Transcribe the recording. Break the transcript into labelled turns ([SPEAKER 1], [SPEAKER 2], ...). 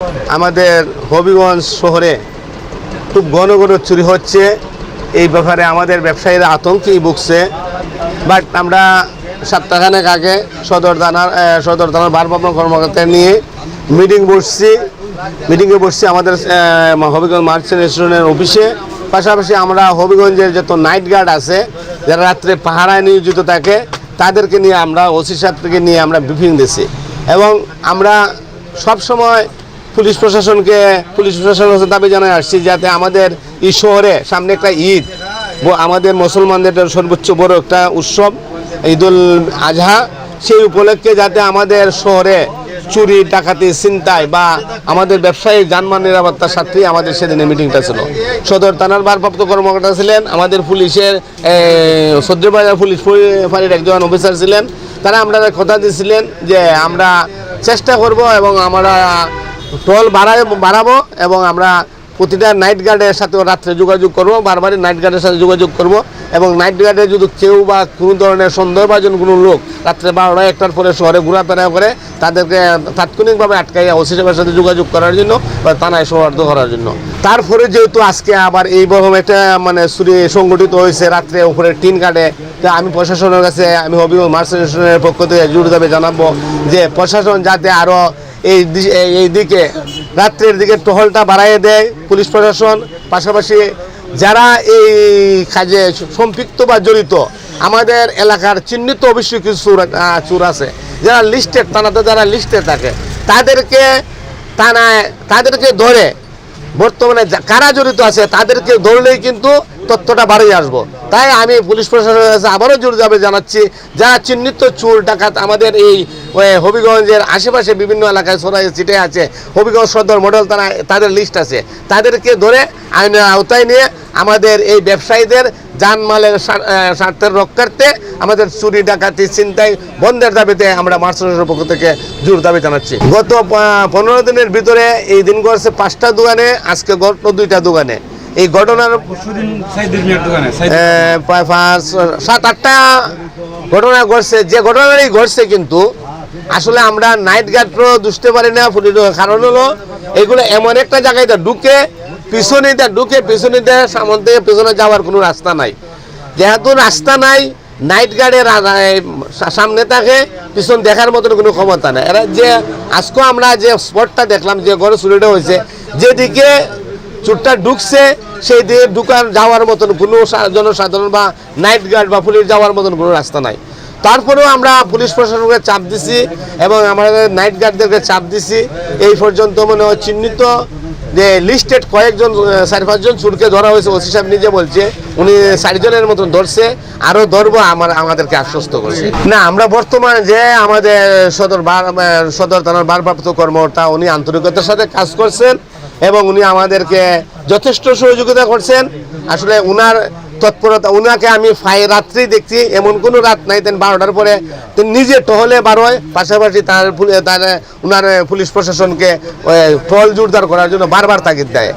[SPEAKER 1] আমাদের হবিগঞ্জ শহরে খুব ঘন ঘন চুরি হচ্ছে। এই ব্যাপারে আমাদের ব্যবসায়ীরা আতঙ্কেই ভুগছে। বাট আমরা সপ্তাহখানেক আগে সদর থানার ভারপ্রাপ্ত কর্মকর্তা নিয়ে মিটিংয়ে বসছি আমাদের হবিগঞ্জ মার্চেন্ট রেস্টুরেন্টের অফিসে। পাশাপাশি আমরা হবিগঞ্জের যত নাইট গার্ড আছে যারা রাত্রে পাহারায় নিয়োজিত থাকে তাদেরকে নিয়ে আমরা ওসি সাহেবকে নিয়ে আমরা ব্রিফিং দিছি এবং আমরা সবসময় পুলিশ প্রশাসনের দাবি জানাই আসছি যাতে আমাদের এই শহরে সামনে একটা ঈদ, আমাদের মুসলমানদের সর্বোচ্চ বড় একটা উৎসব ঈদুল আজহা, সেই উপলক্ষে যাতে আমাদের শহরে চুরি ডাকাতি ছিনতাই বা আমাদের ব্যবসায়িক যানবাহন নিরাপত্তার সাথেই আমাদের সেদিনে মিটিংটা ছিল। সদর থানার ভারপ্রাপ্ত কর্মকর্তা ছিলেন, আমাদের পুলিশের সদ্রবাজার পুলিশ ফাঁড়ির একজন অফিসার ছিলেন। তারা আমরা কথা দিয়েছিলেন যে আমরা চেষ্টা করব এবং আমরা টোল বাড়াবো এবং আমরা প্রতিটা নাইট গার্ডের সাথেও রাত্রে যোগাযোগ করব, বারবারই নাইট গার্ডের সাথে যোগাযোগ করব এবং নাইট গার্ডে যদি কেউ বা কোনো ধরনের সন্দেহভাজন কোনো লোক রাত্রে 12-1টার পরে শহরে ঘোরাফেরা করে তাদেরকে তাৎক্ষণিকভাবে আটকাইয়া ওসি সাহেবের সাথে যোগাযোগ করার জন্য বা থানায় সোপর্দ করার জন্য। তারপরে যেহেতু আজকে আবার এইরকম একটা চুরি সংগঠিত হয়েছে রাত্রে উপরে টিন কাটে, তা আমি প্রশাসনের কাছে আমি হবিগঞ্জ মার্চেন্ট রেস্টুরেন্টের পক্ষ থেকে জোর দাবি জানাবো যে প্রশাসন যাতে আরও এই দিকে রাত্রের দিকে টহলটা বাড়াইয়ে দেয় পুলিশ প্রশাসন। পাশাপাশি যারা এই কাজে সম্পৃক্ত বা জড়িত আমাদের এলাকার চিহ্নিত অবশ্যই কিছু চোর আছে যারা লিস্টেড, থানাতে যারা লিস্টে থাকে তাদেরকে ধরে বর্তমানে কারা জড়িত আছে তাদেরকে ধরলেই কিন্তু তথ্যটা বাড়িয়ে আসবো। তাই আমি পুলিশ প্রশাসনের কাছে আবারও জোর দাবি জানাচ্ছি যারা চিহ্নিত চোর ডাকাত আমাদের এই হবিগঞ্জের আশেপাশে বিভিন্ন এলাকায় ছড়াই ছিটে আছে, হবিগঞ্জ সদর মডেল থানায় তাদের লিস্ট আছে, তাদেরকে ধরে আইনের আওতায় নিয়ে আমাদের এই ব্যবসায়ীদের জানমালের স্বার্থের রক্ষার্থে আমাদের চুরি ডাকাতি ছিনতাই বন্ধের দাবিতে আমরা মার্চেন্টের পক্ষ থেকে জোর দাবি জানাচ্ছি। গত 15 দিনের ভিতরে এই দিন ঘটছে 5টা দোকানে, আজকে ঘটল 2টা দোকানে। এই ঘটনার 7-8টা ঘটনা ঘটছে। যে ঘটনাটাই ঘটছে কিন্তু আসলে আমরা নাইট গার্ডও দুষতে পারি না, কারণ হলো এগুলো এমন একটা জায়গায় ঢুকে পিছনে সামনে থেকে পেছনে যাওয়ার কোনো রাস্তা নাই। যেহেতু রাস্তা নাই, নাইট গার্ডের সামনে থাকে, পিছন দেখার মতন কোনো ক্ষমতা নেই। এরা যে আজকে আমরা যে স্পটটা দেখলাম যে ঘরে চুরিটা হয়েছে, যেদিকে চোরটা ঢুকছে সেই দিকে যাওয়ার মতন কোনো জনসাধারণ বা নাইট গার্ড বা পুলিশ যাওয়ার মতন কোনো রাস্তা নাই। তারপরেও আমরা পুলিশ প্রশাসনকে চাপ দিছি এবং আমাদের নাইট গার্ডদেরকে চাপ দিছি। এই পর্যন্ত মনে হয় চিহ্নিত যে লিস্টেড কয়েকজন 4-5জন চোরকে ধরা হয়েছে। ওসি সাহেব নিজে বলছে উনি 4 জনের মতন ধরছে, আরও ধরবো আমাদেরকে আশ্বস্ত করছে। না, আমরা বর্তমানে যে আমাদের সদর থানার ভারপ্রাপ্ত কর্মকর্তা উনি আন্তরিকতার সাথে কাজ করছেন এবং উনি আমাদেরকে যথেষ্ট সহযোগিতা করছেন। আসলে উনার তৎপরতা, উনাকে আমি রাত্রি দেখছি, এমন কোনো রাত নাই তেন 12টার পরে নিজে টহলে বারোয়, পাশাপাশি উনার পুলিশ প্রশাসনকে টহল জোরদার করার জন্য বারবার তাগিদ দেয়।